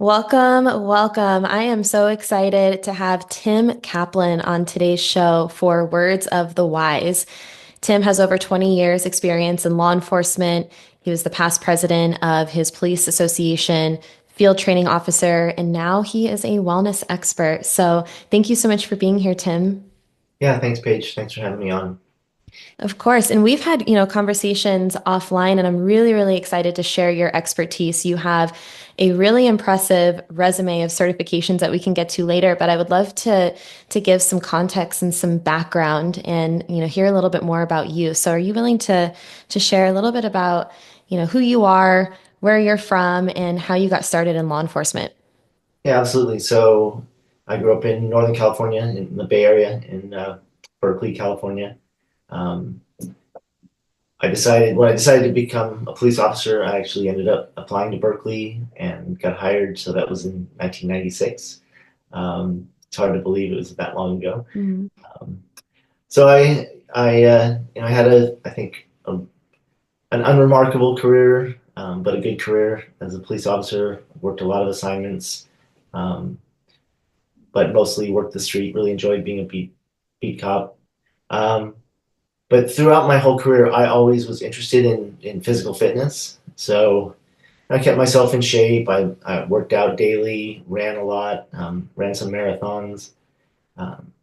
Welcome, welcome. I am so excited to have Tim Kaplan on today's show for Words of the Wise. Tim has over 20 years experience in law enforcement. He was the past president of his police association, field training officer, and now he is a wellness expert. So thank you so much for being here, Tim. Yeah, thanks, Paige. Thanks for having me on. Of course. And we've had, conversations offline, and I'm really, really excited to share your expertise. You have a really impressive resume of certifications that we can get to later, but I would love to give some context and some background and, hear a little bit more about you. So are you willing to share a little bit about, who you are, where you're from, and how you got started in law enforcement? Yeah, absolutely. So I grew up in Northern California, in the Bay Area, in Berkeley, California. Um, when I decided to become a police officer, I actually ended up applying to Berkeley and got hired. So that was in 1996. It's hard to believe it was that long ago. Mhm. Um, so I had I think, an unremarkable career, but a good career as a police officer. Worked a lot of assignments. Um, but mostly worked the street. Really enjoyed being a beat cop. Um, but throughout my whole career, I always was interested in physical fitness. So I kept myself in shape. I worked out daily, ran a lot, ran some marathons. Um,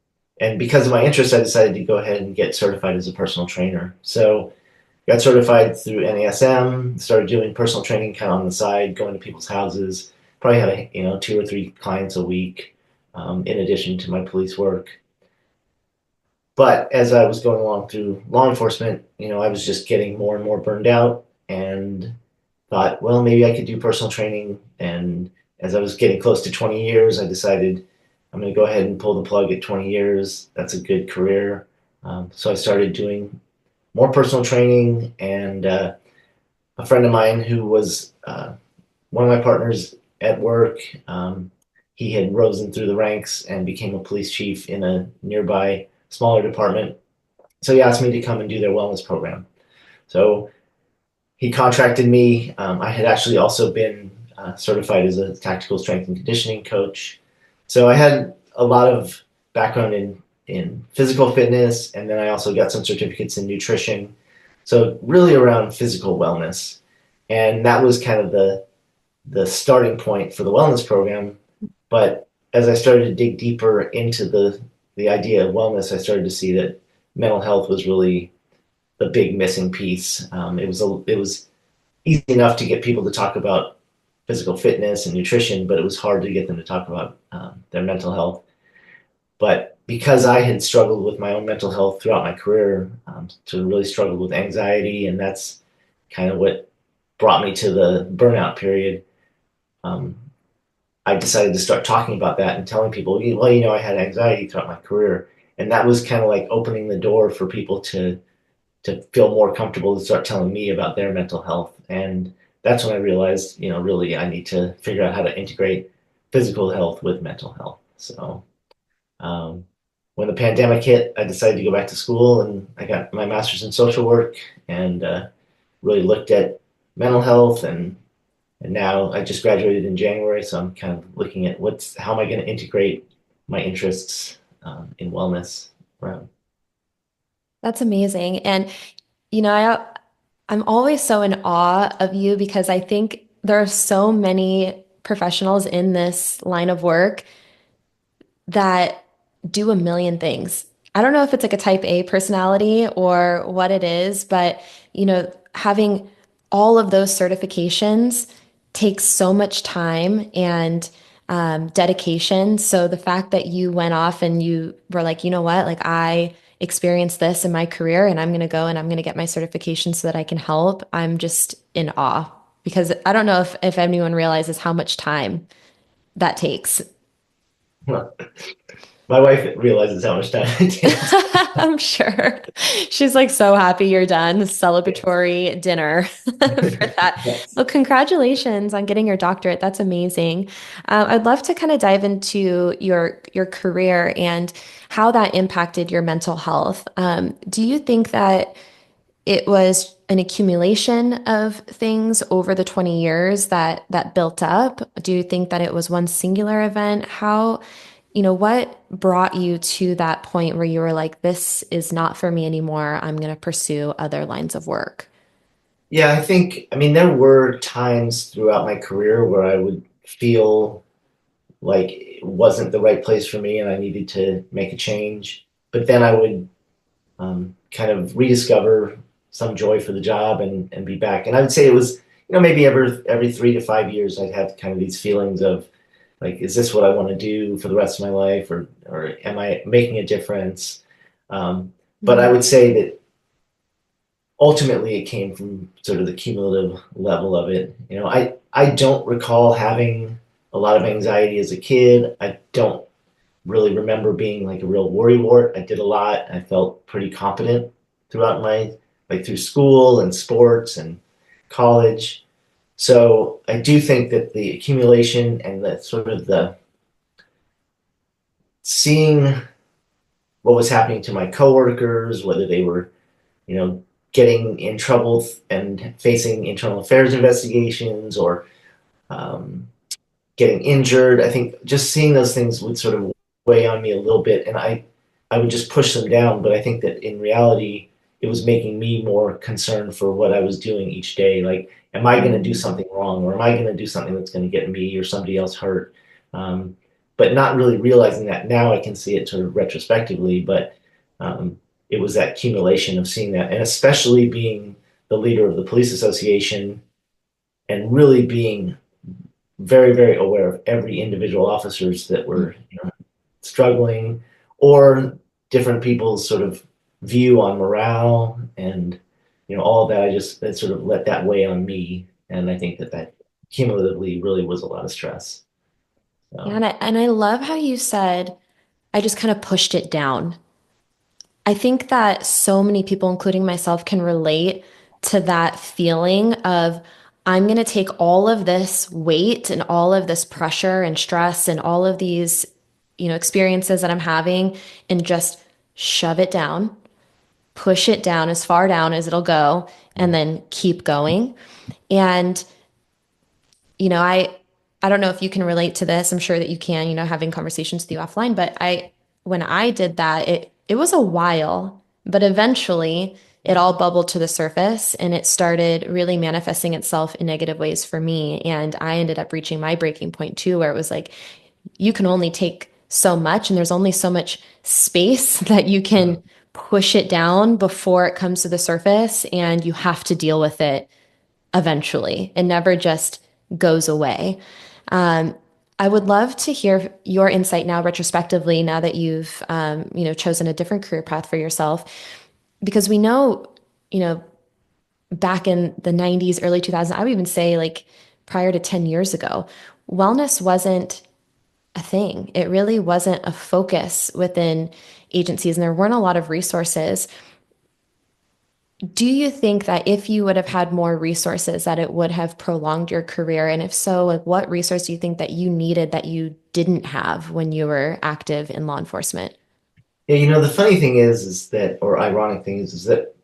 and because of my interest, I decided to go ahead and get certified as a personal trainer. So got certified through NASM, started doing personal training kind of on the side, going to people's houses. Probably had two or three clients a week, in addition to my police work. But as I was going along through law enforcement, I was just getting more and more burned out and thought, well, maybe I could do personal training. And as I was getting close to 20 years, I decided I'm going to go ahead and pull the plug at 20 years. That's a good career. So I started doing more personal training, and a friend of mine who was one of my partners at work, he had risen through the ranks and became a police chief in a nearby smaller department. So he asked me to come and do their wellness program. So he contracted me. I had actually also been certified as a tactical strength and conditioning coach. So I had a lot of background in physical fitness, and then I also got some certificates in nutrition. So really around physical wellness, and that was kind of the starting point for the wellness program. But as I started to dig deeper into the idea of wellness, I started to see that mental health was really the big missing piece. It was easy enough to get people to talk about physical fitness and nutrition, but it was hard to get them to talk about their mental health. But because I had struggled with my own mental health throughout my career, to really struggle with anxiety, and that's kind of what brought me to the burnout period. Um, I decided to start talking about that and telling people, well, I had anxiety throughout my career, and that was kind of like opening the door for people to feel more comfortable to start telling me about their mental health. And that's when I realized, really I need to figure out how to integrate physical health with mental health. So um, when the pandemic hit, I decided to go back to school, and I got my master's in social work, and really looked at mental health. And now I just graduated in January, so I'm kind of looking at how am I going to integrate my interests in wellness around. That's amazing. And I'm always so in awe of you because I think there are so many professionals in this line of work that do a million things. I don't know if it's like a type A personality or what it is, but having all of those certifications takes so much time and dedication. So the fact that you went off and you were like, you know what, like I experienced this in my career and I'm going to go and I'm going to get my certification so that I can help. I'm just in awe because I don't know if anyone realizes how much time that takes. My wife realizes how much time it takes. I'm sure. She's like so happy you're done. Celebratory dinner for that. Yes. Well, congratulations on getting your doctorate. That's amazing. I'd love to kind of dive into your career and how that impacted your mental health. Do you think that it was an accumulation of things over the 20 years that built up? Do you think that it was one singular event? What brought you to that point where you were like, this is not for me anymore. I'm going to pursue other lines of work? Yeah, I mean, there were times throughout my career where I would feel like it wasn't the right place for me and I needed to make a change. But then I would kind of rediscover some joy for the job and be back. And I would say it was, maybe every 3 to 5 years, I'd have kind of these feelings of like, is this what I want to do for the rest of my life, or am I making a difference? But I Mm, would say that ultimately it came from sort of the cumulative level of it. I don't recall having a lot of anxiety as a kid. I don't really remember being like a real worrywart. I did a lot. I felt pretty competent throughout through school and sports and college. So I do think that the accumulation and the sort of the seeing what was happening to my coworkers, whether they were, you know, getting in trouble and facing internal affairs investigations or um, getting injured. I think just seeing those things would sort of weigh on me a little bit, and I would just push them down. But I think that in reality, it was making me more concerned for what I was doing each day. Like, am I going to do mm. something wrong, or am I going to do something that's going to get me or somebody else hurt? Um, but not really realizing that now. I can see it sort of retrospectively, but um, it was that accumulation of seeing that, and especially being the leader of the police association and really being very, very aware of every individual officers that were struggling or different people's sort of view on morale and all of that. That sort of let that weigh on me, and I think that cumulatively really was a lot of stress. Yeah, So and I love how you said, I just kind of pushed it down. I think that so many people, including myself, can relate to that feeling of I'm going to take all of this weight and all of this pressure and stress and all of these, experiences that I'm having and just shove it down, push it down as far down as it'll go, and then keep going. And I don't know if you can relate to this. I'm sure that you can, having conversations with you offline, but when I did that, it was a while, but eventually it all bubbled to the surface and it started really manifesting itself in negative ways for me. And I ended up reaching my breaking point too, where it was like you can only take so much and there's only so much space that you can push it down before it comes to the surface, and you have to deal with it eventually. It never just goes away. Um, I would love to hear your insight now, retrospectively, now that you've chosen a different career path for yourself, because we know, you know, back in the 90s, early 2000s, I would even say like prior to 10 years ago, wellness wasn't a thing. It really wasn't a focus within agencies, and there weren't a lot of resources. Do you think that if you would have had more resources, that it would have prolonged your career? And if so, like what resource do you think that you needed that you didn't have when you were active in law enforcement? yeah, the funny thing is that, or ironic thing is that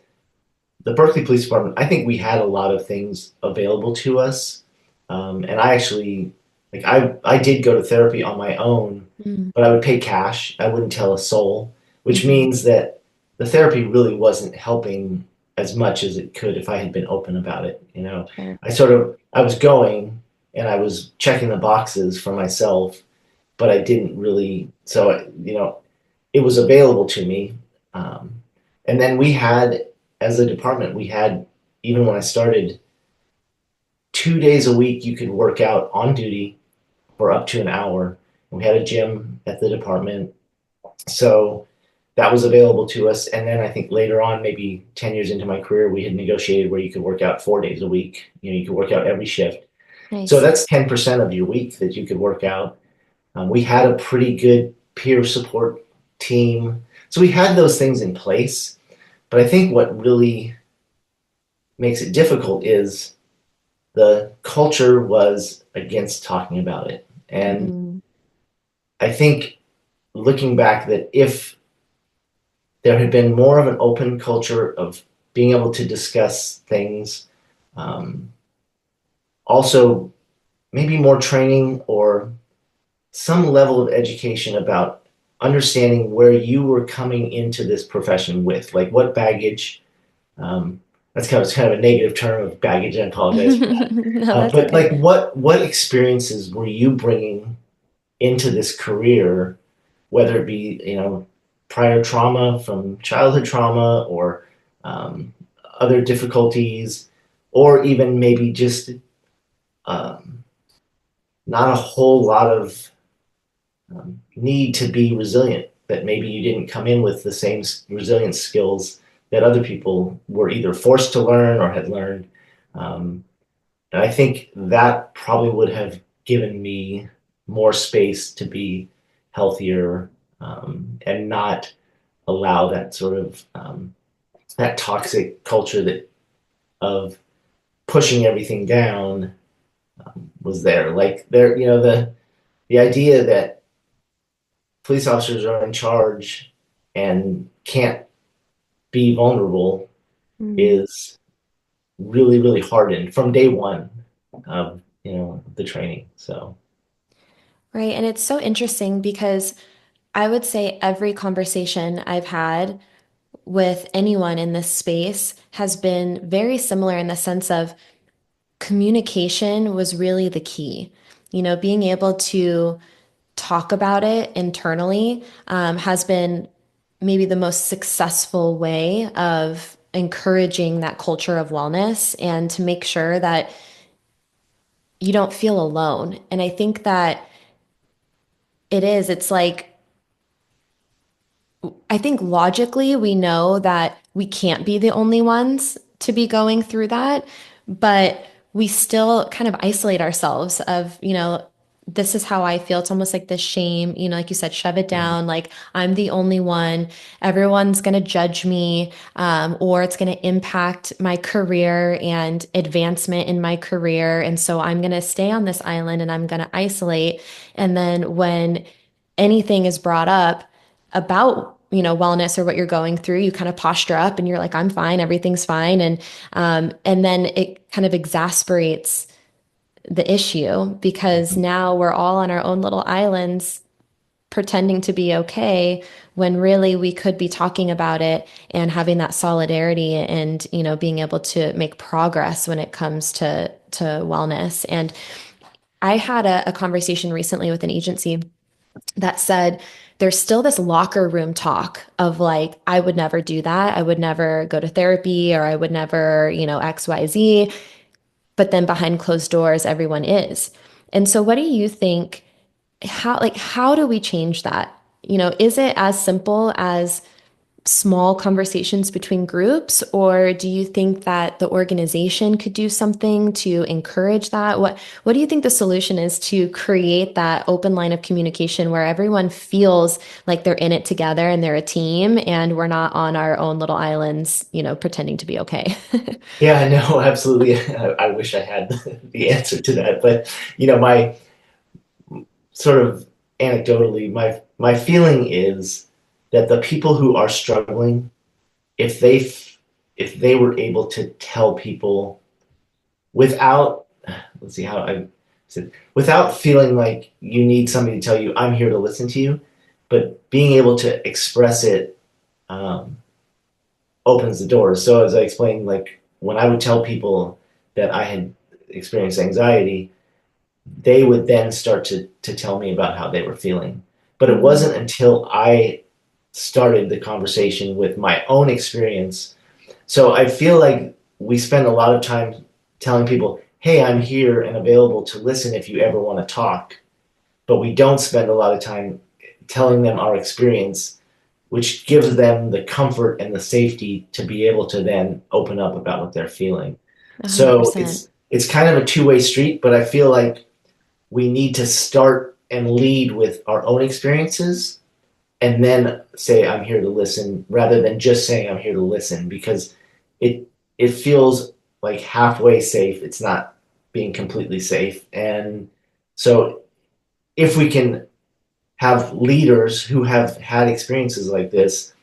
the Berkeley Police Department, I think we had a lot of things available to us. And I actually, like, I did go to therapy on my own, Mm, but I would pay cash. I wouldn't tell a soul, which mhm. means that the therapy really wasn't helping as much as it could if I had been open about it. Sure. I was going and I was checking the boxes for myself, but I didn't really, so, it was available to me. Um, and then as a department, we had, even when I started, 2 days a week you could work out on duty for up to an hour. We had a gym at the department. So that was available to us. And then I think later on, maybe 10 years into my career, we had negotiated where you could work out 4 days a week. You could work out every shift. So Nice. that's 10% of your week that you could work out. We had a pretty good peer support team. So we had those things in place. But I think what really makes it difficult is the culture was against talking about it. And Mm, I think looking back, that if there had been more of an open culture of being able to discuss things. Um, Also, maybe more training or some level of education about understanding where you were coming into this profession with, like what baggage. Um, that's kind of a negative term of baggage. I apologize for that. No, that's But okay. like, what experiences were you bringing into this career, whether it be prior trauma from childhood trauma or um, other difficulties, or even maybe just um, not a whole lot of need to be resilient. That maybe you didn't come in with the same resilience skills that other people were either forced to learn or had learned. Um, and I think that probably would have given me more space to be healthier and not allow that sort of that toxic culture that of pushing everything down was there. Like there, the idea that police officers are in charge and can't be vulnerable Mm. is really, really hardened from day one of the training. So Right. And it's so interesting because I would say every conversation I've had with anyone in this space has been very similar in the sense of communication was really the key. Being able to talk about it internally has been maybe the most successful way of encouraging that culture of wellness and to make sure that you don't feel alone. And I think that it's like, I think logically we know that we can't be the only ones to be going through that, but we still kind of isolate ourselves of, this is how I feel. It's almost like this shame, like you said, shove it mhm. down. Like I'm the only one. Everyone's going to judge me, or it's going to impact my career and advancement in my career. And so I'm going to stay on this island and I'm going to isolate. And then when anything is brought up about wellness or what you're going through, you kind of posture up and you're like, I'm fine, everything's fine, and then it kind of exasperates the issue because now we're all on our own little islands pretending to be okay when really we could be talking about it and having that solidarity and being able to make progress when it comes to wellness. And I had a conversation recently with an agency that said there's still this locker room talk of like, I would never do that. I would never go to therapy or I would never, XYZ. But then behind closed doors, everyone is. And so what do you think? How do we change that? Is it as simple as small conversations between groups, or do you think that the organization could do something to encourage that? What do you think the solution is to create that open line of communication where everyone feels like they're in it together and they're a team and we're not on our own little islands, pretending to be okay? Yeah, I know, absolutely. I wish I had the answer to that, but my sort of anecdotally, my feeling is that the people who are struggling, if they were able to tell people without, let's see how I said, without feeling like you need somebody to tell you, I'm here to listen to you, but being able to express it um, opens the doors. So as I explained, like when I would tell people that I had experienced anxiety, they would then start to tell me about how they were feeling. But it Mm, wasn't until I started the conversation with my own experience. So I feel like we spend a lot of time telling people, hey, I'm here and available to listen if you ever want to talk. But we don't spend a lot of time telling them our experience, which gives them the comfort and the safety to be able to then open up about what they're feeling. So 100%. it's kind of a two-way street, but I feel like we need to start and lead with our own experiences and then say I'm here to listen rather than just saying I'm here to listen because it it feels like halfway safe. It's not being completely safe. And so if we can have leaders who have had experiences like this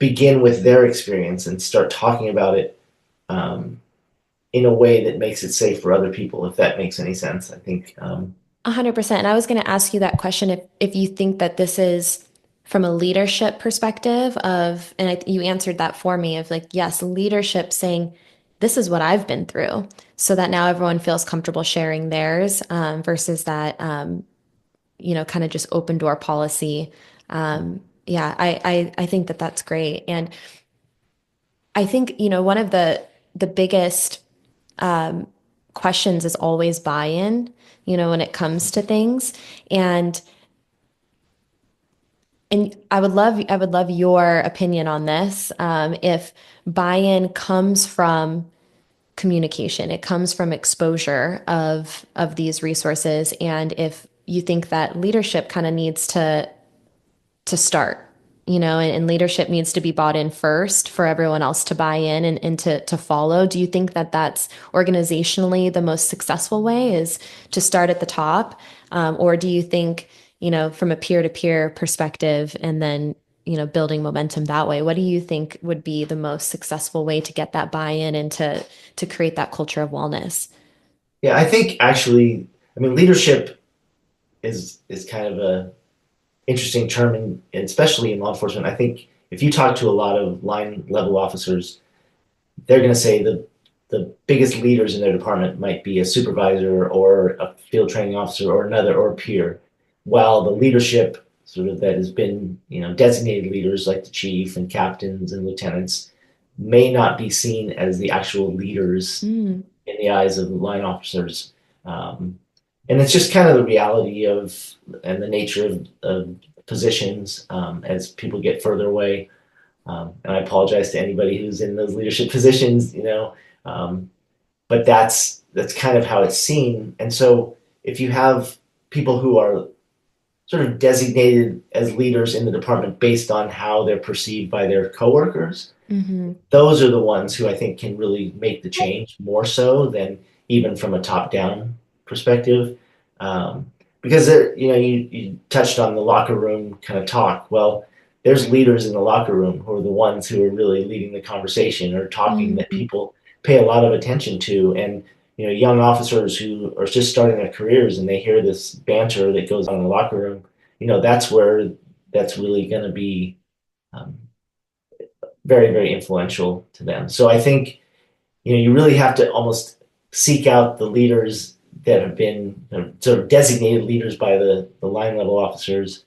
begin with their experience and start talking about it um, in a way that makes it safe for other people, if that makes any sense. I think, 100%. And I was going to ask you that question if you think that this is from a leadership perspective of, and you answered that for me of like, yes, leadership saying, this is what I've been through, so that now everyone feels comfortable sharing theirs versus that, kind of just open door policy. Yeah, I think that that's great. And I think, one of the biggest um, questions is always buy-in, when it comes to things. And I would love your opinion on this. If buy-in comes from communication, it comes from exposure of these resources, and if you think that leadership kind of needs to start, and leadership needs to be bought in first for everyone else to buy in and to follow. Do you think that that's organizationally the most successful way is to start at the top? Or do you think, from a peer-to-peer perspective and then, building momentum that way, what do you think would be the most successful way to get that buy-in and to create that culture of wellness? yeah, I think actually, I mean, leadership is kind of a interesting term, and especially in law enforcement. I think if you talk to a lot of line level officers, they're going to say the biggest leaders in their department might be a supervisor or a field training officer or another or a peer, while the leadership sort of that has been designated leaders like the chief and captains and lieutenants may not be seen as the actual leaders Mm, in the eyes of the line officers. Um, and it's just kind of the reality of and the nature of positions as people get further away. And I apologize to anybody who's in those leadership positions, um, but that's kind of how it's seen. And so if you have people who are sort of designated as leaders in the department based on how they're perceived by their coworkers, hmm those are the ones who I think can really make the change more so than even from a top down perspective. Um, because you touched on the locker room kind of talk. Well, there's leaders in the locker room who are the ones who are really leading the conversation or talking that hmm people pay a lot of attention to. And young officers who are just starting their careers and they hear this banter that goes on in the locker room, that's where that's really going to be um, very, very influential to them. So I think, you really have to almost seek out the leaders that have been sort of designated leaders by the line level officers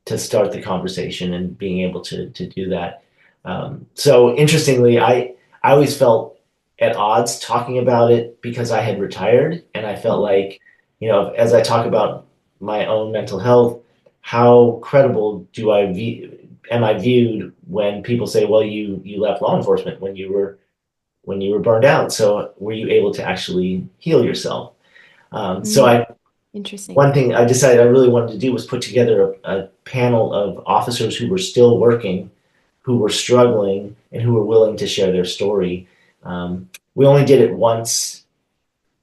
to start the conversation and being able to do that. So interestingly, I always felt at odds talking about it because I had retired and I felt like, as I talk about my own mental health, how credible am I viewed when people say, well, you left law enforcement when you were burned out. So were you able to actually heal yourself? So Mm, I interesting. one thing I decided I really wanted to do was put together a panel of officers who were still working, who were struggling, and who were willing to share their story. We only did it once,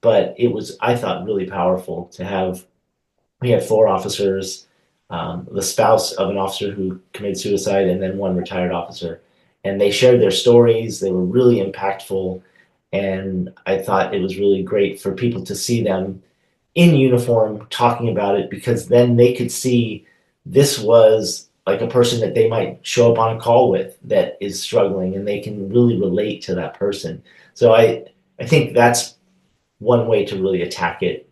but it was I thought really powerful to have. We had four officers, the spouse of an officer who committed suicide, and then one retired officer. And they shared their stories. They were really impactful. And I thought it was really great for people to see them in uniform talking about it because then they could see this was like a person that they might show up on a call with that is struggling and they can really relate to that person. So I think that's one way to really attack it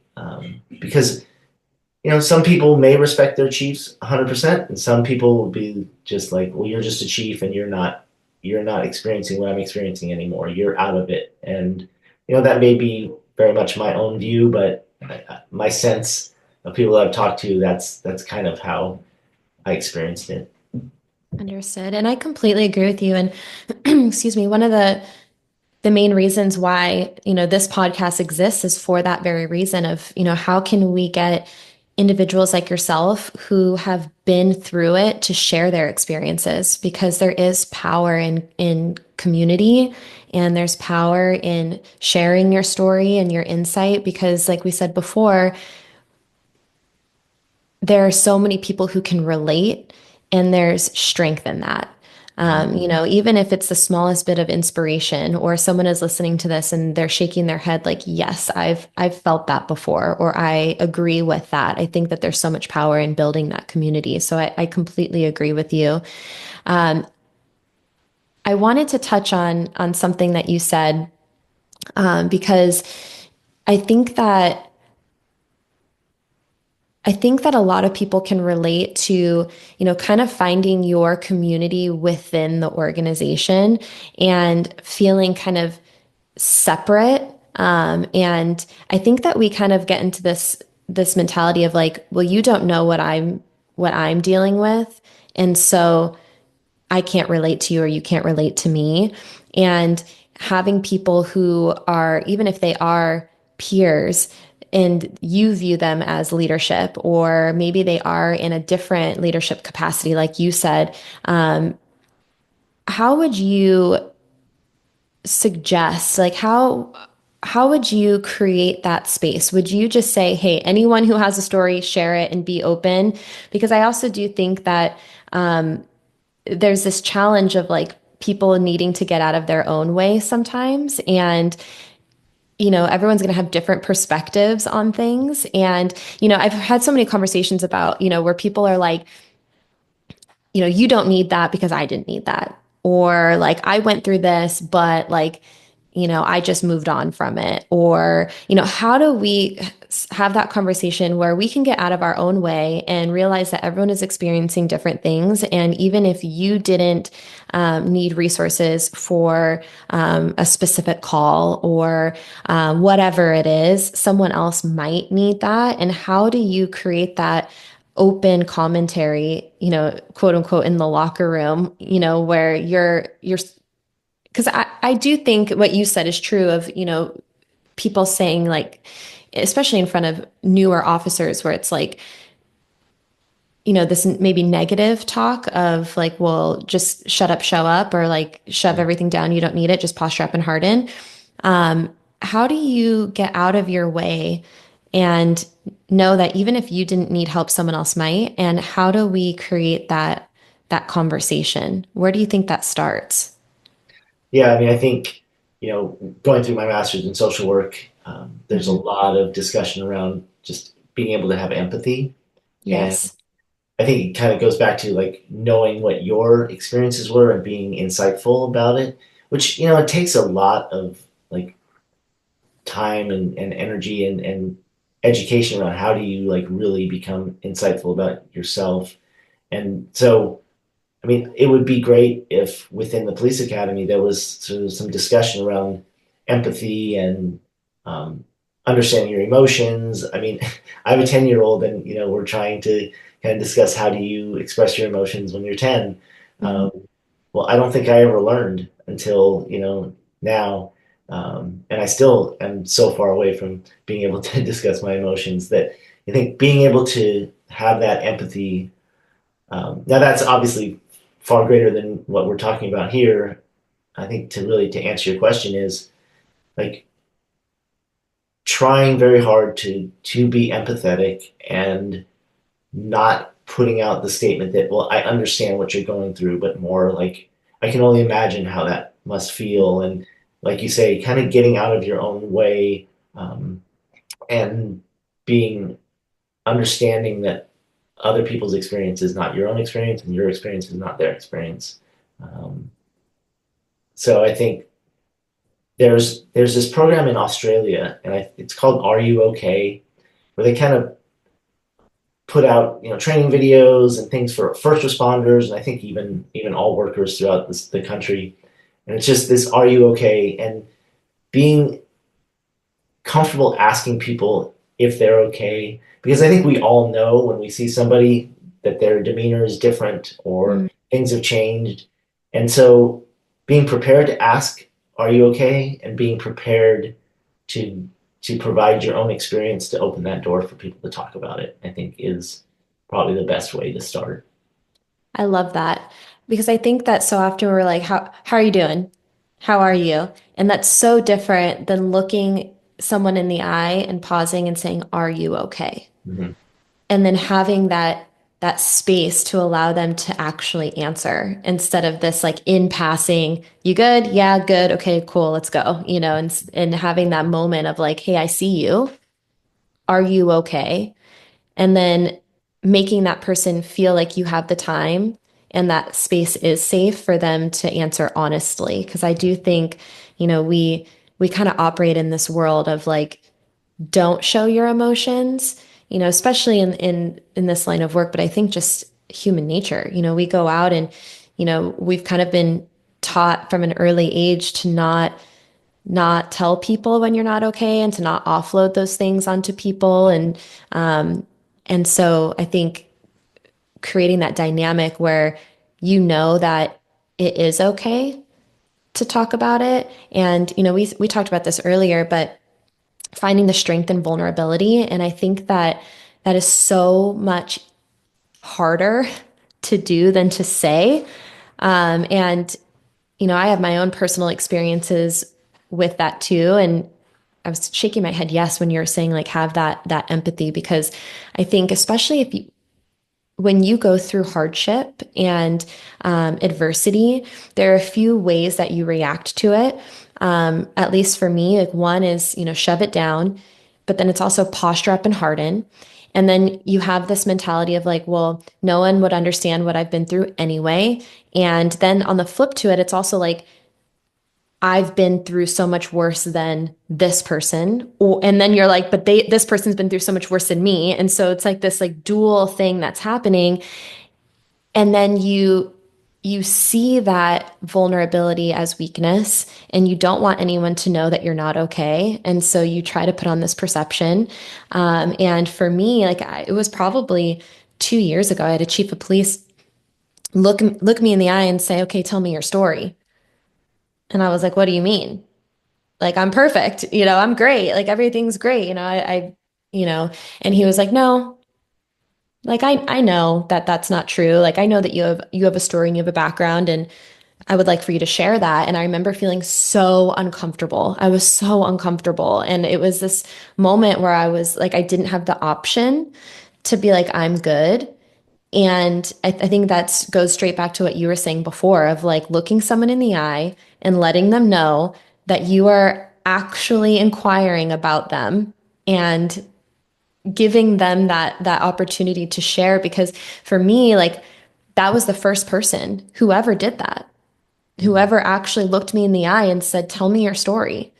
because some people may respect their chiefs 100%, and some people will be just like, well, you're just a chief and you're not experiencing what I'm experiencing anymore. You're out of it. And that may be very much my own view, but my sense of people that I've talked to, that's kind of how I experienced it. Understood. And I completely agree with you. And excuse me, one of the main reasons why, this podcast exists is for that very reason of, how can we get individuals like yourself who have been through it to share their experiences because there is power in community and there's power in sharing your story and your insight because like we said before, there are so many people who can relate and there's strength in that. Mhm. Even if it's the smallest bit of inspiration or someone is listening to this and they're shaking their head like, yes, I've felt that before, or I agree with that. I think that there's so much power in building that community. So I completely agree with you. Um, I wanted to touch on something that you said because I think that I think that a lot of people can relate to, kind of finding your community within the organization and feeling kind of separate. And I think that we kind of get into this mentality of like, well, you don't know what I'm dealing with, and so I can't relate to you or you can't relate to me. And having people who are, even if they are peers, and you view them as leadership, or maybe they are in a different leadership capacity, like you said, how would you suggest, like how would you create that space? Would you just say, hey, anyone who has a story, share it and be open? Because I also do think that there's this challenge of like people needing to get out of their own way sometimes. And, everyone's going to have different perspectives on things. And, I've had so many conversations about, where people are like, you don't need that because I didn't need that. Or like, I went through this, but like, I just moved on from it. Or, how do we have that conversation where we can get out of our own way and realize that everyone is experiencing different things. And even if you didn't need resources for a specific call or whatever it is, someone else might need that. And how do you create that open commentary, quote unquote, in the locker room, where you're because I do think what you said is true of, people saying like, especially in front of newer officers, where it's like, this maybe negative talk of like, well, just shut up, show up, or like shove everything down. You don't need it. Just posture up and harden. Um, how do you get out of your way and know that even if you didn't need help, someone else might? And how do we create that conversation? Where do you think that starts? Yeah, I mean, I think, going through my master's in social work, there's a Mhm. lot of discussion around just being able to have empathy. And Yes. I think it kind of goes back to like knowing what your experiences were and being insightful about it, which, it takes a lot of like time and energy and education around how do you like really become insightful about yourself. And so, I mean, it would be great if within the police academy there was sort of some discussion around empathy and um, understanding your emotions. I mean, I have a 10-year-old, and we're trying to kind of discuss how do you express your emotions when you're 10. Mhm. Um, well, I don't think I ever learned until now, and I still am so far away from being able to discuss my emotions that I think being able to have that empathy, now that's obviously far greater than what we're talking about here. I think to answer your question is like trying very hard to be empathetic and not putting out the statement that, well, I understand what you're going through, but more like I can only imagine how that must feel. And like you say, kind of getting out of your own way, and being understanding that other people's experience is not your own experience and your experience is not their experience. Um, so I think there's this program in Australia, and it's called Are You Okay? Where they kind of put out training videos and things for first responders, and I think even all workers throughout the country. And it's just this Are you okay? And being comfortable asking people if they're okay, because I think we all know when we see somebody that their demeanor is different or Mm. things have changed. And so being prepared to ask, are you okay? And being prepared to provide your own experience to open that door for people to talk about it, I think is probably the best way to start. I love that because I think that so often we're like, how are you doing? How are you? And that's so different than looking someone in the eye and pausing and saying, are you okay? Mm-hmm. And then having that that space to allow them to actually answer instead of this like in passing, you good? Yeah, good. Okay, cool. Let's go. And having that moment of like, hey, I see you. Are you okay? And then making that person feel like you have the time and that space is safe for them to answer honestly. Because I do think, we kind of operate in this world of like, don't show your emotions, especially in this line of work, but I think just human nature. We go out and, we've kind of been taught from an early age to not tell people when you're not okay and to not offload those things onto people. And so I think creating that dynamic where that it is okay to talk about it. And, we talked about this earlier, but finding the strength and vulnerability. And I think that that is so much harder to do than to say. And, I have my own personal experiences with that too. And I was shaking my head yes when you were saying like have that empathy because I think especially if you when you go through hardship and adversity, there are a few ways that you react to it. At least for me, like one is, shove it down, but then it's also posture up and harden. And then you have this mentality of like, well, no one would understand what I've been through anyway. And then on the flip to it, it's also like, I've been through so much worse than this person. And then you're like, but this person's been through so much worse than me. And so it's like this like dual thing that's happening. And then you see that vulnerability as weakness and you don't want anyone to know that you're not okay. And so you try to put on this perception. And for me, like it was probably 2 years ago, I had a chief of police look me in the eye and say, okay, tell me your story. And I was like, what do you mean? Like I'm perfect, I'm great, like everything's great, you know, and he was like, no, like I know that that's not true. Like I know that you have a story and you have a background, and I would like for you to share that. And I remember feeling so uncomfortable. I was so uncomfortable, and it was this moment where I was like, I didn't have the option to be like, I'm good. And I think that goes straight back to what you were saying before of like looking someone in the eye and letting them know that you are actually inquiring about them and giving them that opportunity to share. Because for me, like that was the first person whoever did that, Mm-hmm. whoever actually looked me in the eye and said, tell me your story.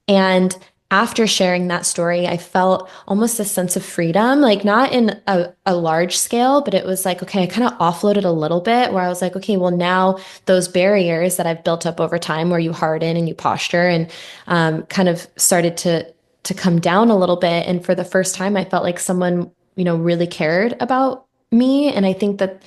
And after sharing that story, I felt almost a sense of freedom, like not in a large scale, but it was like, okay, I kind of offloaded a little bit where I was like, okay, well, now those barriers that I've built up over time where you harden and you posture and kind of started to come down a little bit. And for the first time, I felt like someone, really cared about me. And I think that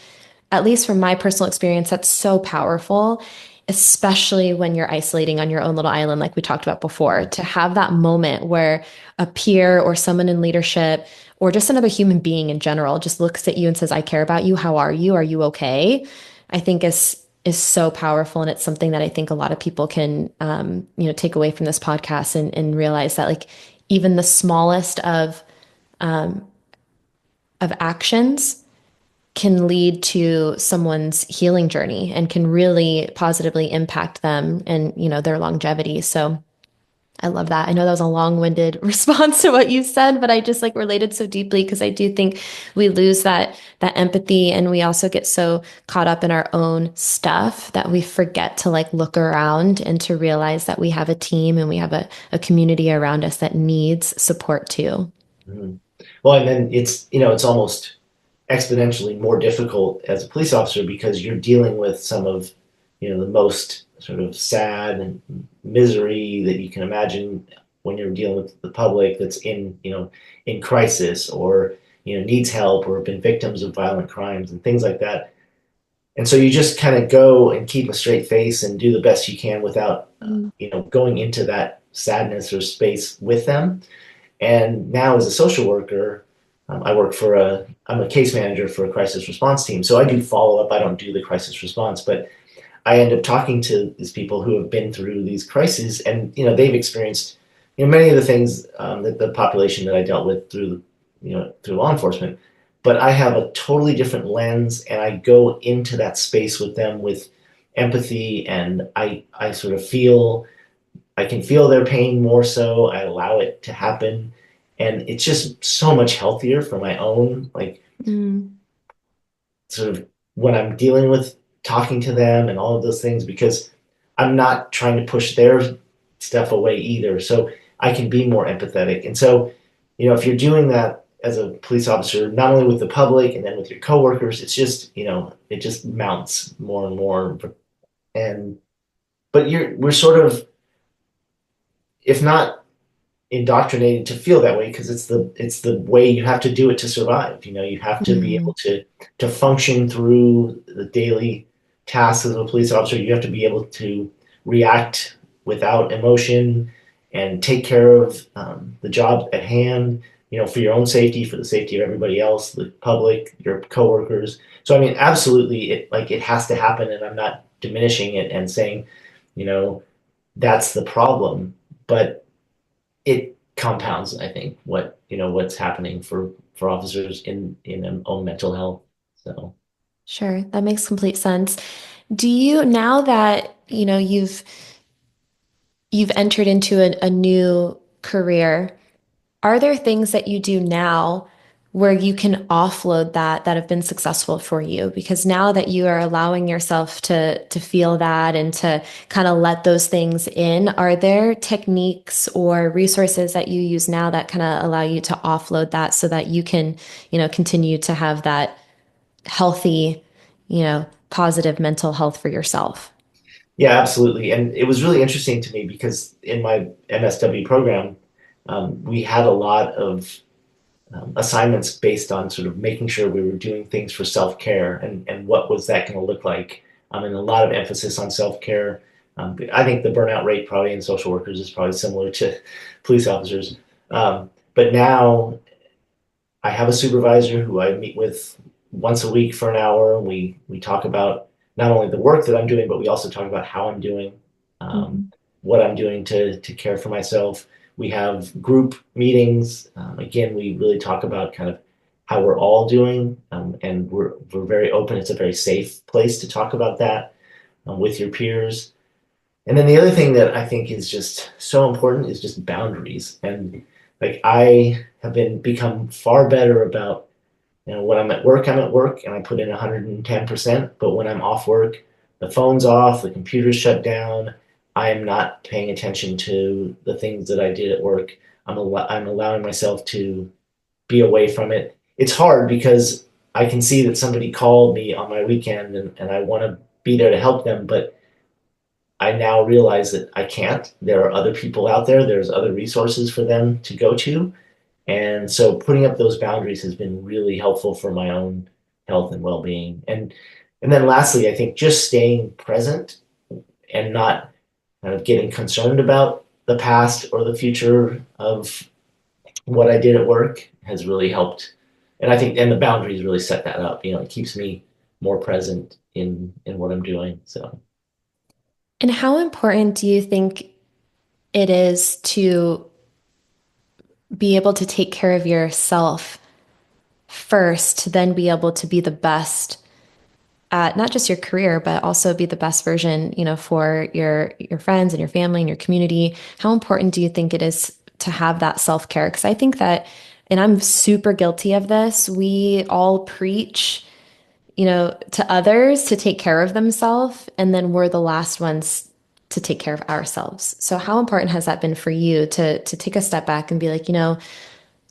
at least from my personal experience, that's so powerful, especially when you're isolating on your own little island, like we talked about before, to have that moment where a peer or someone in leadership or just another human being in general just looks at you and says, I care about you. How are you? Are you okay? I think is so powerful. And it's something that I think a lot of people can, take away from this podcast and realize that like even the smallest of actions can lead to someone's healing journey and can really positively impact them and, their longevity. So I love that. I know that was a long-winded response to what you said, but I just like related so deeply because I do think we lose that empathy and we also get so caught up in our own stuff that we forget to like look around and to realize that we have a team and we have a community around us that needs support too. Mm-hmm. Well, and then it's almost exponentially more difficult as a police officer because you're dealing with some of, the most sort of sad and misery that you can imagine when you're dealing with the public that's in crisis or, needs help or have been victims of violent crimes and things like that. And so you just kind of go and keep a straight face and do the best you can without, Mm. going into that sadness or space with them. And now as a social worker, I'm a case manager for a crisis response team. So I do follow up. I don't do the crisis response, but I end up talking to these people who have been through these crises and, they've experienced, many of the things that the population that I dealt with through law enforcement. but I have a totally different lens and I go into that space with them with empathy and I sort of feel I can feel their pain more so. I allow it to happen. And it's just so much healthier for my own, like, Mm, sort of when I'm dealing with talking to them and all of those things, because I'm not trying to push their stuff away either. So I can be more empathetic. And so, if you're doing that as a police officer, not only with the public and then with your coworkers, it's just, it just mounts more and more. And, but we're sort of, if not indoctrinated to feel that way because it's the way you have to do it to survive. You have to be able mm, to function through the daily tasks of a police officer. You have to be able to react without emotion and take care of the job at hand. For your own safety, for the safety of everybody else, the public, your coworkers. So I mean, absolutely, it has to happen, and I'm not diminishing it and saying, you know, that's the problem, but it compounds, I think, what's happening for officers in their own mental health. So sure, that makes complete sense. Do you, now that, you've entered into a new career, are there things that you do now where you can offload that have been successful for you? Because now that you are allowing yourself to feel that and to kind of let those things in, are there techniques or resources that you use now that kind of allow you to offload that so that you can, continue to have that healthy, positive mental health for yourself? yeah, absolutely. And it was really interesting to me because in my MSW program, we had a lot of assignments based on sort of making sure we were doing things for self care and what was that going to look like. And a lot of emphasis on self care. I think the burnout rate probably in social workers is probably similar to police officers. But now I have a supervisor who I meet with once a week for an hour. We talk about not only the work that I'm doing, but we also talk about how I'm doing, um, Mhm. what I'm doing to care for myself. We have group meetings. Again, we really talk about kind of how we're all doing, and we're very open. It's a very safe place to talk about that with your peers. And then the other thing that I think is just so important is just boundaries. And like I have been become far better about, when I'm at work and I put in 110%, but when I'm off work, the phone's off, the computer's shut down. I am not paying attention to the things that I did at work. I'm allowing myself to be away from it. It's hard because I can see that somebody called me on my weekend and I want to be there to help them, but I now realize that I can't. There are other people out there. There's other resources for them to go to. And so putting up those boundaries has been really helpful for my own health and well-being. And then lastly, I think just staying present and not kind of getting concerned about the past or the future of what I did at work has really helped. And I think and the boundaries really set that up. It keeps me more present in what I'm doing. So And how important do you think it is to be able to take care of yourself first to then be able to be the best at not just your career, but also be the best version, for your friends and your family and your community? How important do you think it is to have that self-care? Because I think that, and I'm super guilty of this, we all preach, to others to take care of themselves, and then we're the last ones to take care of ourselves. So how important has that been for you to take a step back and be like,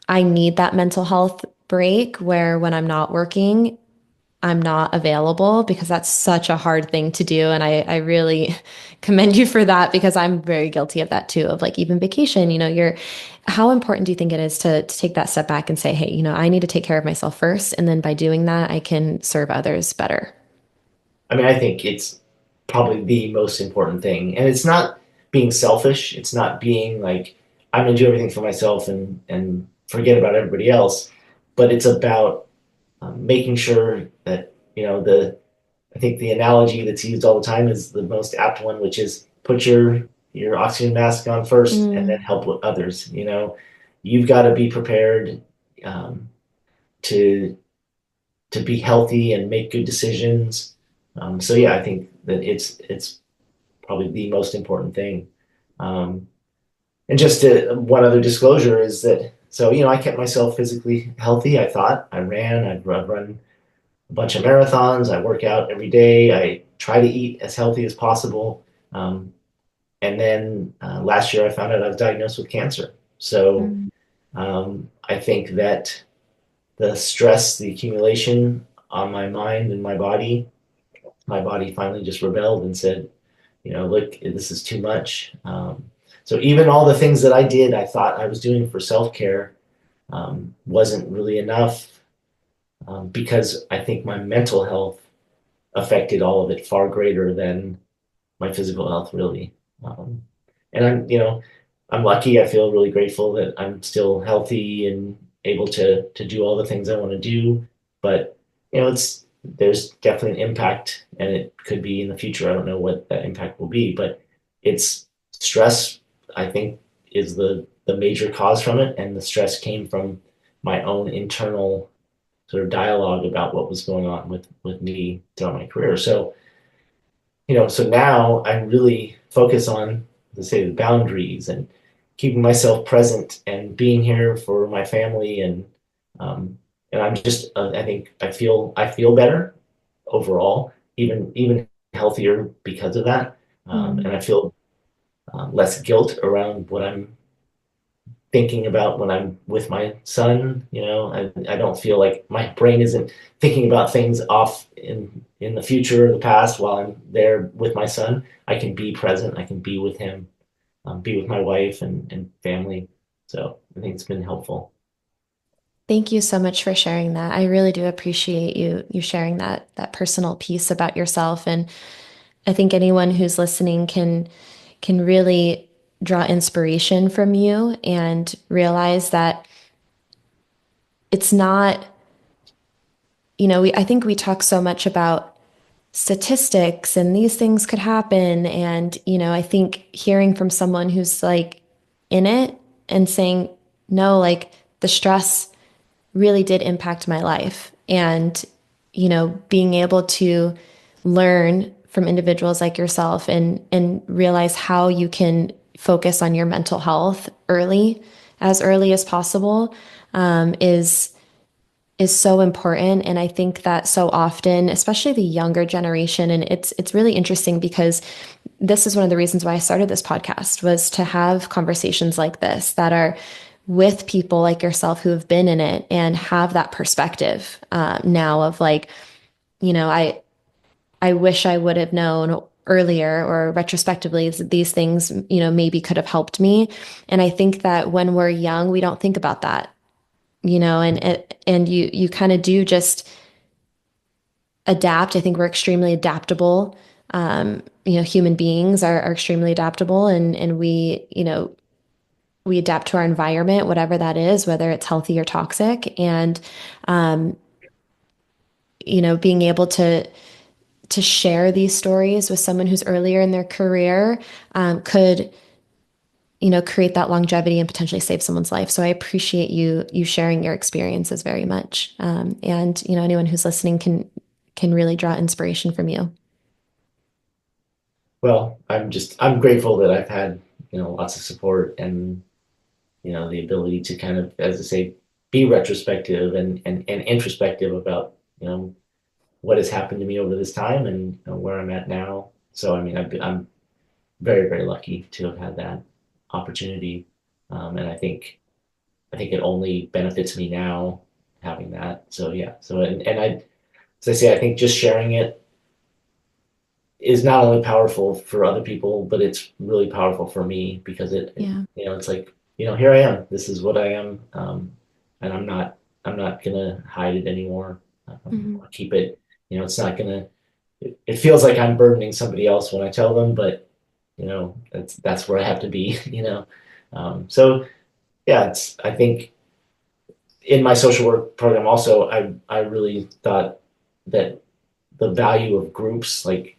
I need that mental health break where when I'm not working, I'm not available because that's such a hard thing to do. And I really commend you for that because I'm very guilty of that too, of like even vacation, how important do you think it is to take that step back and say, hey, I need to take care of myself first. And then by doing that, I can serve others better. I mean, I think it's probably the most important thing. And it's not being selfish. It's not being like, I'm going to do everything for myself and forget about everybody else. But it's about making sure that, I think the analogy that's used all the time is the most apt one, which is put your oxygen mask on first and then Mm, help with others. You've got to be prepared um, to to be healthy and make good decisions. So yeah, I think that it's probably the most important thing. Um, and just one other disclosure is that so I kept myself physically healthy. I thought I've run a bunch of marathons. I work out every day. I try to eat as healthy as possible. Um, and then last year I found out I was diagnosed with cancer. So Mm. I think that the stress, the accumulation on my mind and my body finally just rebelled and said, look, this is too much. So even all the things that I did, I thought I was doing for self care, wasn't really enough because I think my mental health affected all of it far greater than my physical health really. Um, and I'm lucky. I feel really grateful that I'm still healthy and able to do all the things I want to do. But it's there's definitely an impact, and it could be in the future. I don't know what that impact will be, but it's stress. I think is the major cause from it, and the stress came from my own internal sort of dialogue about what was going on with me throughout my career. So so now I really focus on, let's say, the boundaries and keeping myself present and being here for my family um, and I'm just I think I feel better overall, even healthier because of that, and Mm. I feel less guilt around what I'm thinking about when I'm with my son. I don't feel like my brain isn't thinking about things off in the future or the past while I'm there with my son. I can be present. I can be with him, be with my wife and family. So I think it's been helpful. Thank you so much for sharing that. I really do appreciate you sharing that personal piece about yourself. And I think anyone who's listening can really draw inspiration from you and realize that it's not, I think we talk so much about statistics and these things could happen. And, I think hearing from someone who's like in it and saying, no, like the stress really did impact my life. And, being able to learn from individuals like yourself and realize how you can focus on your mental health as early as possible, is so important. And I think that so often, especially the younger generation, and it's really interesting because this is one of the reasons why I started this podcast was to have conversations like this that are with people like yourself who have been in it and have that perspective now of like, I wish I would have known earlier or retrospectively these things, maybe could have helped me. And I think that when we're young, we don't think about that, and you kind of do just adapt. I think we're extremely adaptable. Human beings are extremely adaptable and we adapt to our environment, whatever that is, whether it's healthy or toxic. And, um, being able to share these stories with someone who's earlier in their career, could, create that longevity and potentially save someone's life. So I appreciate you sharing your experiences very much. And, anyone who's listening can really draw inspiration from you. Well, I'm grateful that I've had lots of support and the ability to kind of, as I say, be retrospective and introspective about what has happened to me over this time and where I'm at now. So I mean, I'm very very lucky to have had that opportunity, and I think it only benefits me now having that. So yeah. So and as I say, I think just sharing it is not only powerful for other people, but it's really powerful for me because Yeah. it's like here I am. This is what I am, and I'm not gonna hide it anymore. Mhm. Or keep it. It's not gonna. It feels like I'm burdening somebody else when I tell them, but that's where I have to be. So yeah, it's I think in my social work program also I really thought that the value of groups like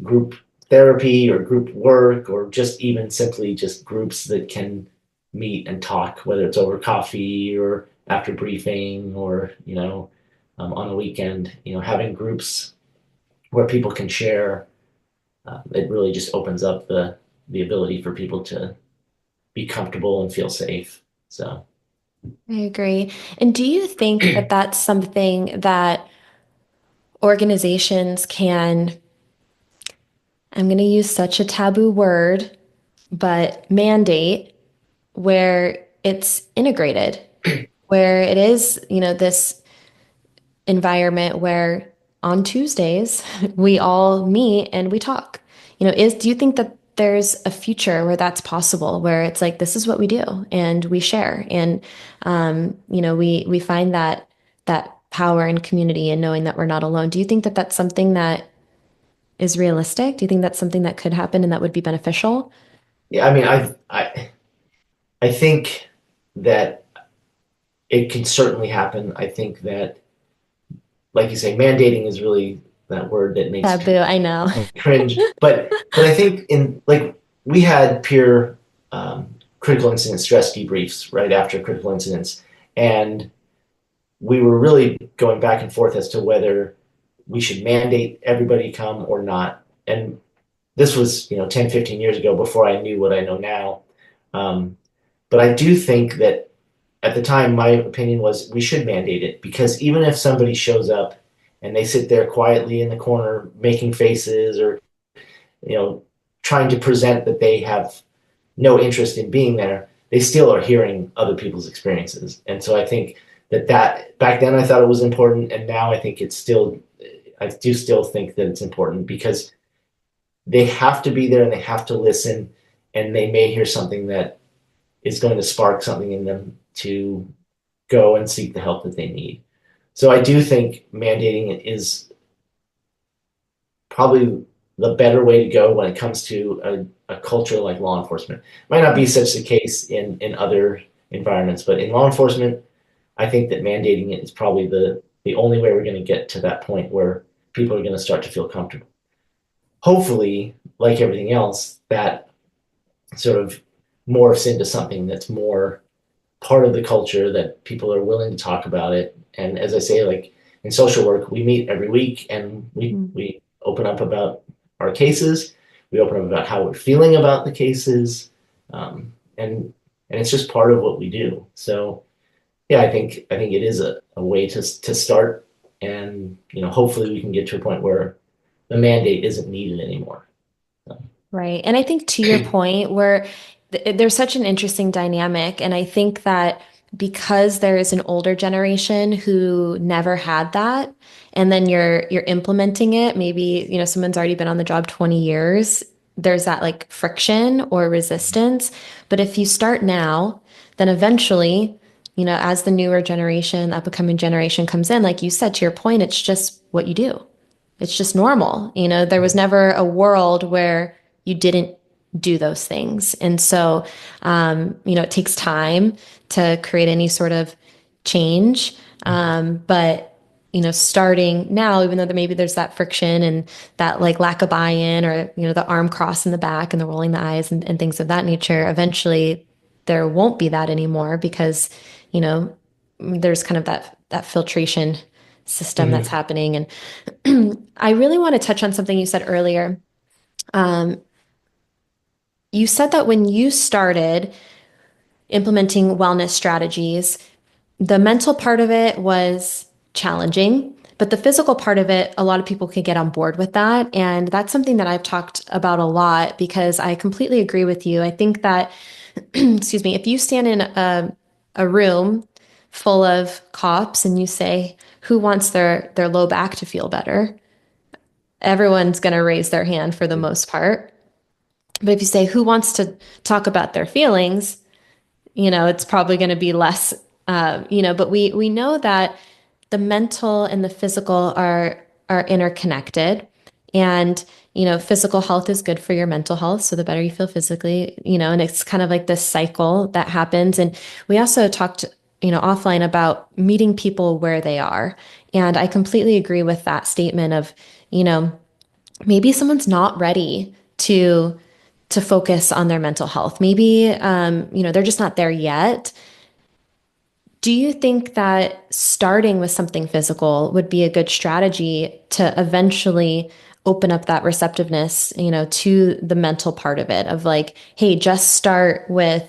group therapy or group work or just even simply just groups that can meet and talk, whether it's over coffee or after briefing or on the weekend. Having groups where people can share, it really just opens up the ability for people to be comfortable and feel safe. So I agree. And do you think that that's something that organizations can, I'm going to use such a taboo word, but mandate where it's integrated, where it is, this environment where on Tuesdays we all meet and we talk. Do you think that there's a future where that's possible, where it's like this is what we do and we share and we find that power and community and knowing that we're not alone. Do you think that that's something that is realistic? Do you think that's something that could happen and that would be beneficial? yeah, I mean, I think that it can certainly happen. I think that, like you say, mandating is really that word that makes Taboo, I know. cringe. But I think in like we had peer critical incident stress debriefs right after critical incidents, and we were really going back and forth as to whether we should mandate everybody come or not. And this was 10, 15 years ago before I knew what I know now. Um, but I do think that at the time, my opinion was we should mandate it because even if somebody shows up and they sit there quietly in the corner making faces or you know trying to present that they have no interest in being there, they still are hearing other people's experiences. And so I think that back then I thought it was important, and now I think it's still I do still think that it's important because they have to be there and they have to listen, and they may hear something that is going to spark something in them to go and seek the help that they need. So I do think mandating it is probably the better way to go when it comes to a culture like law enforcement. Might not be such the case in other environments, but in law enforcement, I think that mandating it is probably the only way we're going to get to that point where people are going to start to feel comfortable. Hopefully, like everything else, that sort of morphs into something that's more part of the culture that people are willing to talk about it. And as I say, like in social work, we meet every week and we open up about our cases. We open up about how we're feeling about the cases, and it's just part of what we do. So yeah, I think it is a way to start, and hopefully we can get to a point where the mandate isn't needed anymore. So. Right. And I think to your point, where there's such an interesting dynamic, and I think that because there is an older generation who never had that, and then you're implementing it, maybe, someone's already been on the job 20 years, there's that like friction or resistance. But if you start now, then eventually, as the newer generation, upcoming generation comes in, like you said, to your point, it's just what you do. It's just normal. There was never a world where you didn't do those things. And so, it takes time to create any sort of change. But, starting now, even though maybe there's that friction and that like lack of buy-in or, the arm cross in the back and the rolling the eyes and things of that nature, eventually there won't be that anymore because, you know, there's kind of that filtration system that's Mm-hmm. happening. And I really want to touch on something you said earlier. Um, you said that when you started implementing wellness strategies, the mental part of it was challenging, but the physical part of it, a lot of people could get on board with that. And that's something that I've talked about a lot because I completely agree with you. I think that, excuse me, if you stand in a room full of cops and you say, who wants their low back to feel better? Everyone's going to raise their hand for the most part. But if you say, who wants to talk about their feelings, it's probably going to be less, but we know that the mental and the physical are interconnected. And, physical health is good for your mental health. So the better you feel physically, and it's kind of like this cycle that happens. And we also talked, offline about meeting people where they are. And I completely agree with that statement of, you know, maybe someone's not ready to focus on their mental health. Maybe they're just not there yet. Do you think that starting with something physical would be a good strategy to eventually open up that receptiveness, to the mental part of it, of like, hey, just start with,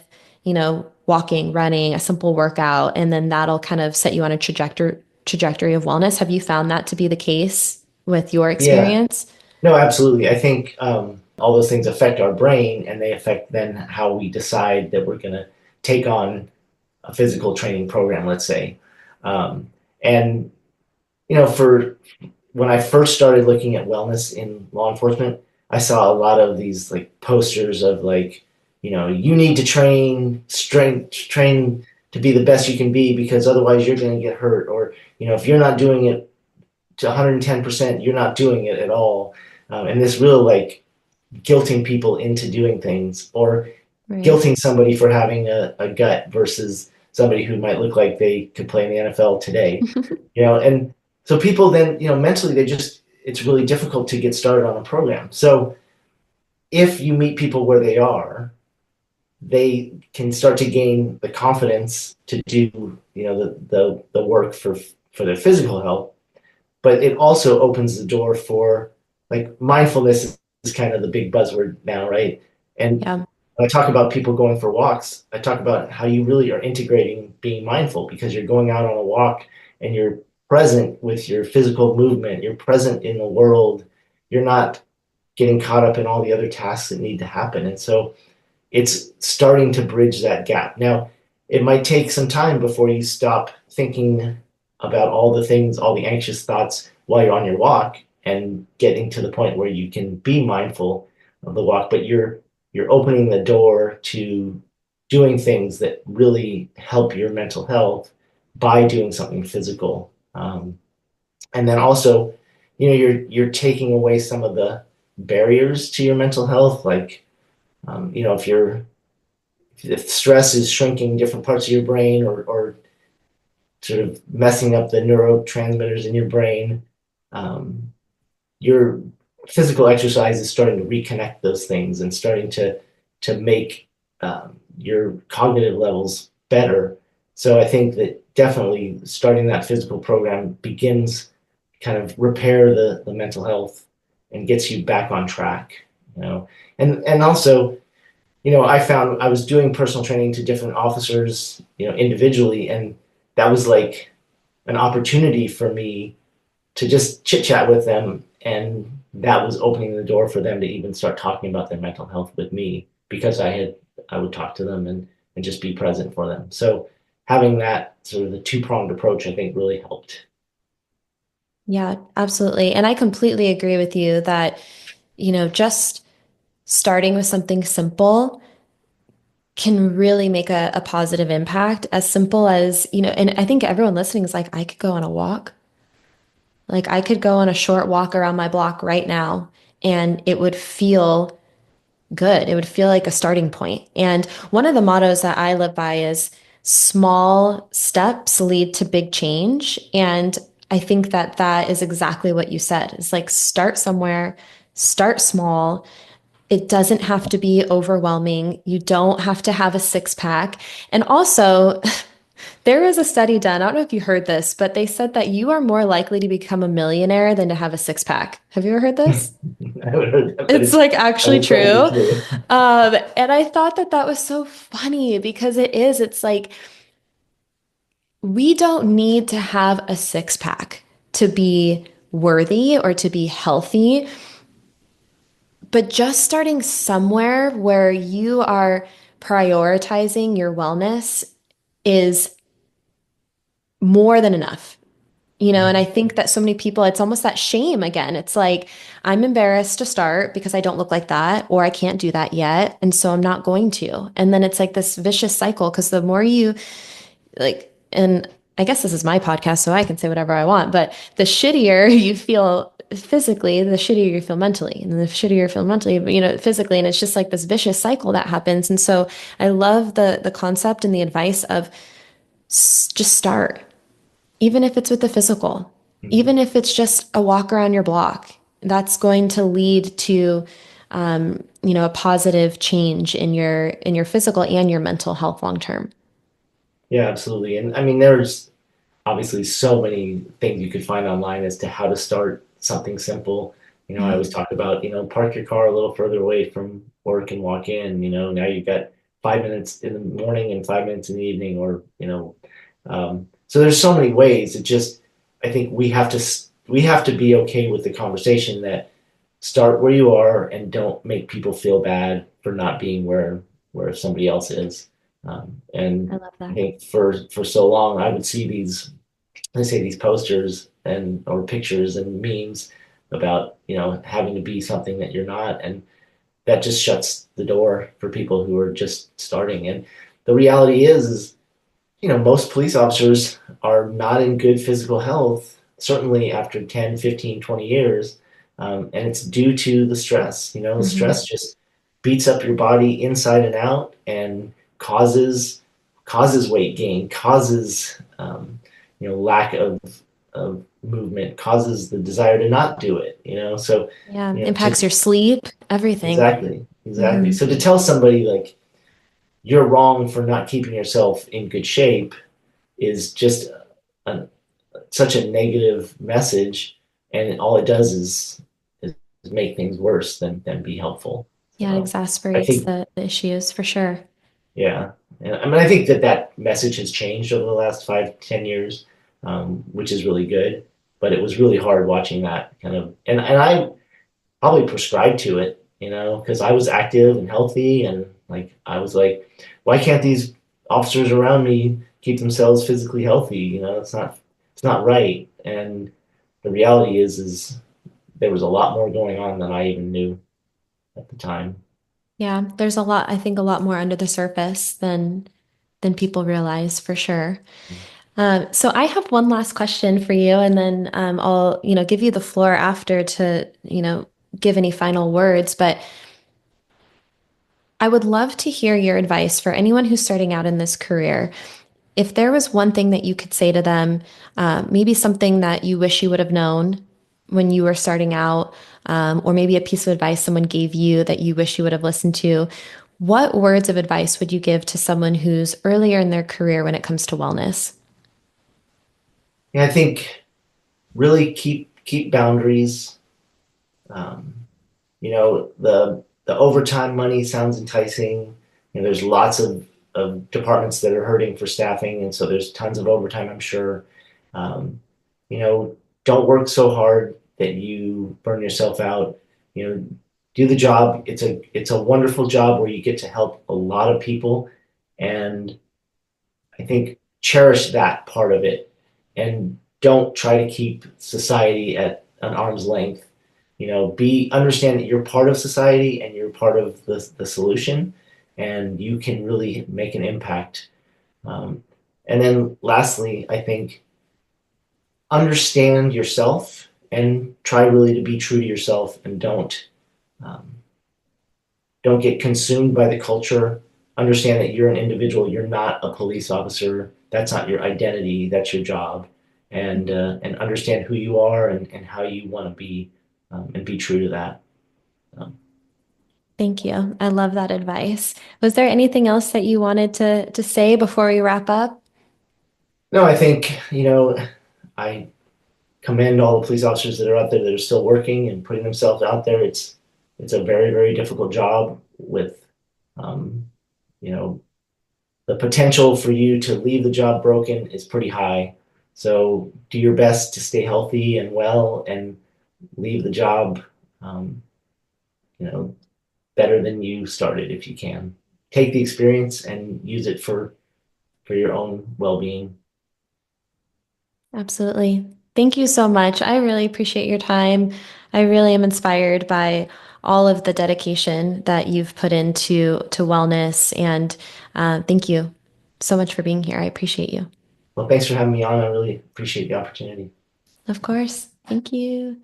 walking, running, a simple workout, and then that'll kind of set you on a trajectory of wellness. Have you found that to be the case with your Yeah, experience? no, absolutely. I think all those things affect our brain, and they affect then how we decide that we're going to take on a physical training program, let's say. Um, and for when I first started looking at wellness in law enforcement, I saw a lot of these like posters of like, you need to train to be the best you can be because otherwise you're going to get hurt. Or, if you're not doing it to 110%, you're not doing it at all. And this real like guilting people into doing things or Right. guilting somebody for having a gut versus somebody who might look like they could play in the NFL today, and so people then, mentally it's really difficult to get started on a program. So if you meet people where they are, they can start to gain the confidence to do, the work for their physical health, but it also opens the door for like mindfulness is kind of the big buzzword now, right? And Yeah. when I talk about people going for walks, I talk about how you really are integrating being mindful because you're going out on a walk and you're present with your physical movement, you're present in the world, you're not getting caught up in all the other tasks that need to happen. And so it's starting to bridge that gap. Now, it might take some time before you stop thinking about all the things, all the anxious thoughts while you're on your walk and getting to the point where you can be mindful of the walk, but you're opening the door to doing things that really help your mental health by doing something physical. And then also, you're taking away some of the barriers to your mental health, like if stress is shrinking different parts of your brain or sort of messing up the neurotransmitters in your brain, um, your physical exercise is starting to reconnect those things and starting to make your cognitive levels better. So I think that definitely starting that physical program begins kind of repair the mental health and gets you back on track. And also I found I was doing personal training to different officers, individually, and that was like an opportunity for me to just chit chat with them, and that was opening the door for them to even start talking about their mental health with me because I would talk to them and just be present for them. So having that sort of the two-pronged approach, I think, really helped. Yeah, absolutely. And I completely agree with you that, just starting with something simple can really make a positive impact. As simple as, and I think everyone listening is like, I could go on a walk. Like I could go on a short walk around my block right now and it would feel good. It would feel like a starting point. And one of the mottos that I live by is small steps lead to big change. And I think that that is exactly what you said. It's like start somewhere, start small. It doesn't have to be overwhelming. You don't have to have a six pack. And also, there was a study done. I don't know if you heard this, but they said that you are more likely to become a millionaire than to have a six pack. Have you ever heard this? I haven't heard that, It's like but actually it's probably true. true. And I thought that that was so funny because it is. It's like we don't need to have a six pack to be worthy or to be healthy, but just starting somewhere where you are prioritizing your wellness is more than enough. And I think that so many people, it's almost that shame again. It's like, I'm embarrassed to start because I don't look like that, or I can't do that yet. And so I'm not going to. And then it's like this vicious cycle because the more you like, and I guess this is my podcast, so I can say whatever I want, but the shittier you feel physically, the shittier you feel mentally. And the shittier you feel mentally, physically. And it's just like this vicious cycle that happens. And so I love the concept and the advice of just start even if it's with the physical, Mhm. even if it's just a walk around your block, that's going to lead to, a positive change in your physical and your mental health long term. Yeah, absolutely. And I mean, there's obviously so many things you could find online as to how to start something simple. I always Mhm. talk about, park your car a little further away from work and walk in. Now you've got 5 minutes in the morning and 5 minutes in the evening, or, so there's so many ways. I think we have to be okay with the conversation that start where you are and don't make people feel bad for not being where somebody else is. I And love I that. think for so long, I would see these posters and or pictures and memes about having to be something that you're not, and that just shuts the door for people who are just starting. And the reality is most police officers are not in good physical health, certainly after 10, 15, 20 years. And it's due to the stress. The Hmm. stress just beats up your body inside and out and causes weight gain, causes lack of movement, causes the desire to not do it. So Yeah, to impacts your sleep, everything. exactly. Hmm. So to tell somebody like you're wrong for not keeping yourself in good shape is just a, such a negative message, and all it does is make things worse than be helpful. Yeah, it So I exasperates think, the issues for sure. yeah, and I mean I think that message has changed over the last 5, 10 years, which is really good. But it was really hard watching that kind of, and I probably prescribed to it, because I was active and healthy, and like I was like, why can't these officers around me keep themselves physically healthy? It's not right. And the reality is there was a lot more going on than I even knew at the time. Yeah, there's a lot, I think a lot more under the surface than people realize for sure. So I have one last question for you, and then I'll, give you the floor after to, give any final words. But I would love to hear your advice for anyone who's starting out in this career. If there was one thing that you could say to them, maybe something that you wish you would have known when you were starting out, or maybe a piece of advice someone gave you that you wish you would have listened to, what words of advice would you give to someone who's earlier in their career when it comes to wellness? And I think really keep boundaries. Um, the overtime money sounds enticing. There's lots of departments that are hurting for staffing, and so there's tons of overtime, I'm sure. Um, you know, don't work so hard that you burn yourself out. You know, do the job. It's a wonderful job where you get to help a lot of people, and I think cherish that part of it, and don't try to keep society at an arm's length. Understand that you're part of society and you're part of the solution, and you can really make an impact. Um, and then lastly, I think understand yourself and try really to be true to yourself, and um, don't get consumed by the culture. Understand that you're an individual. You're not a police officer. That's not your identity. That's your job. And understand who you are, and how you want to be, and be true to that. Um, Thank you. I love that advice. Was there anything else that you wanted to say before we wrap up? no, I think I commend all the police officers that are out there that are still working and putting themselves out there. It's a very, very difficult job with um, you know the potential for you to leave the job broken is pretty high. So do your best to stay healthy and well, and leave the job, um, you know, better than you started if you can. Take the experience and use it for your own well-being. Absolutely. Thank you so much. I really appreciate your time. I really am inspired by all of the dedication that you've put into wellness, and thank you so much for being here. I appreciate you. Well, thanks for having me on. I really appreciate the opportunity. Of course. Thank you.